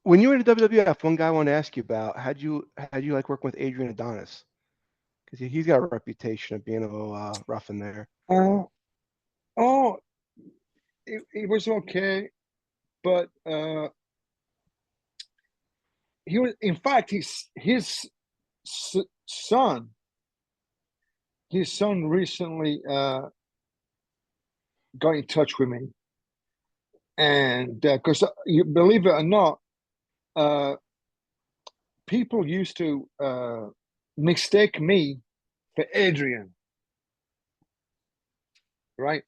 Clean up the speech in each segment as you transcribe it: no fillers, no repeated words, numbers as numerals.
When you were in the WWF, one guy I wanted to ask you about, how'd you like working with Adrian Adonis? Because he's got a reputation of being a little rough in there. Uh, oh, it was okay, but he was, in fact, son, his son recently got in touch with me, and because you believe it or not, uh, people used to mistake me for Adrian, right?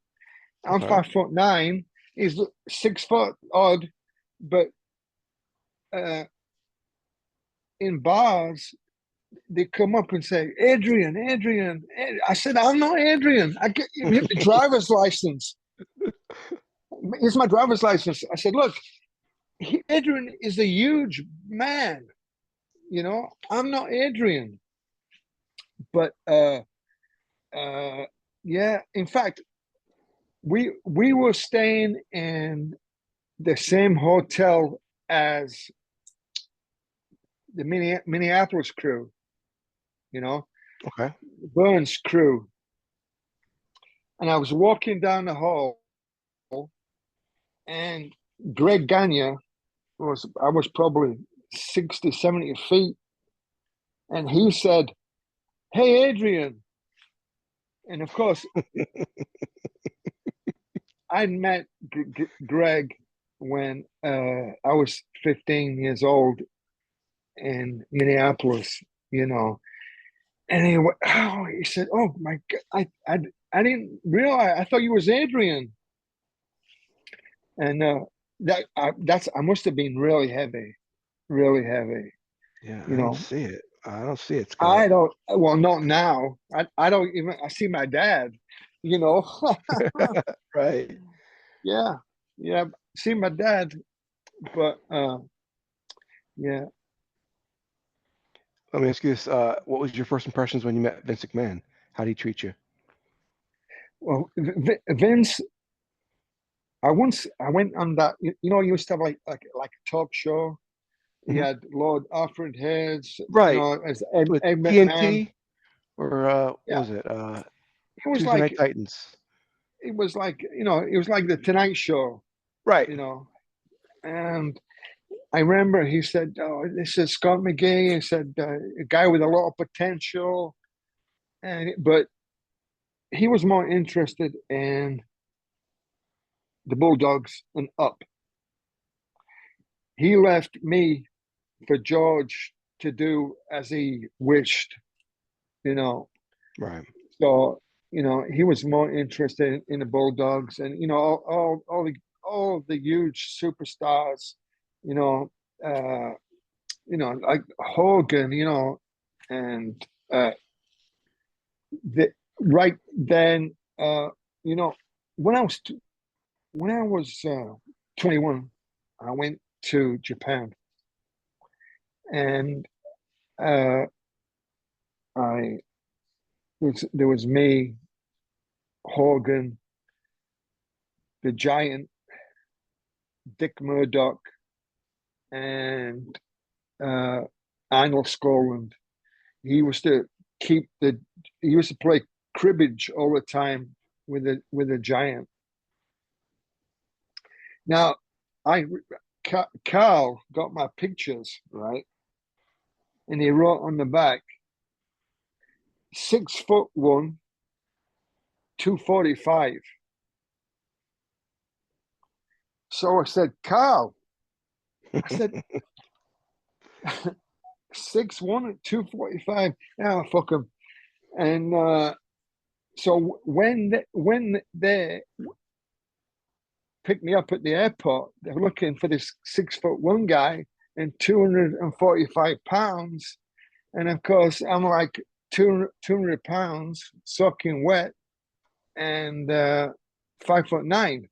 I'm Okay. 5'9", he's 6 foot odd, but uh, in bars they come up and say, Adrian, Adrian. I said, I'm not Adrian. I get my driver's license. Here's my driver's license. I said, look, Adrian is a huge man. I'm not Adrian. But uh, yeah, in fact, we were staying in the same hotel as the Minneapolis crew, you know, Okay. Burns crew. And I was walking down the hall, and Greg Gagne I was probably 60, 70 feet. And he said, Hey, Adrian. And of course, I met Greg when I was 15 years old in Minneapolis, you know. And he said, Oh my God, I didn't realize, I thought you was Adrian. And I must have been really heavy, Yeah, you I don't know. see it. I don't see it, Scott. I don't, well, not now. I don't even, I see my dad, you know. Right. Yeah, yeah, see my dad, but yeah. Let me ask you this. What was your first impressions when you met Vince McMahon? How did he treat you? Well, Vince, I went on that. You used to have like a talk show. He Hmm. had Lord Alfred Hayes, Right. as With Ed McMahon. TNT or what Yeah, was it? it was Tuesday Night like Titans. it was like the Tonight Show, Right. you know. And I remember he said, "Oh, this is Scott McGhee." He said, "A guy with a lot of potential," but he was more interested in the Bulldogs and up. He left me for George to do as he wished, you know. Right. So, he was more interested in the Bulldogs and all the huge superstars, you know, uh, like Hogan, and the, right then, you know, when I was when I was 21, I went to Japan, and uh, I there was me, Hogan, the Giant, Dick Murdoch, and uh, Arnold Skaaland. He used to keep the he used to play cribbage all the time with the Giant. Now, I Carl got my pictures right, and he wrote on the back 6'1", 245. So I said, Carl, I said 6'1", 245. Yeah, fuck him. And so when they picked me up at the airport, they were looking for this 6'1" guy and 245 pounds. And of course, I'm like 200 pounds, soaking wet, and 5'9".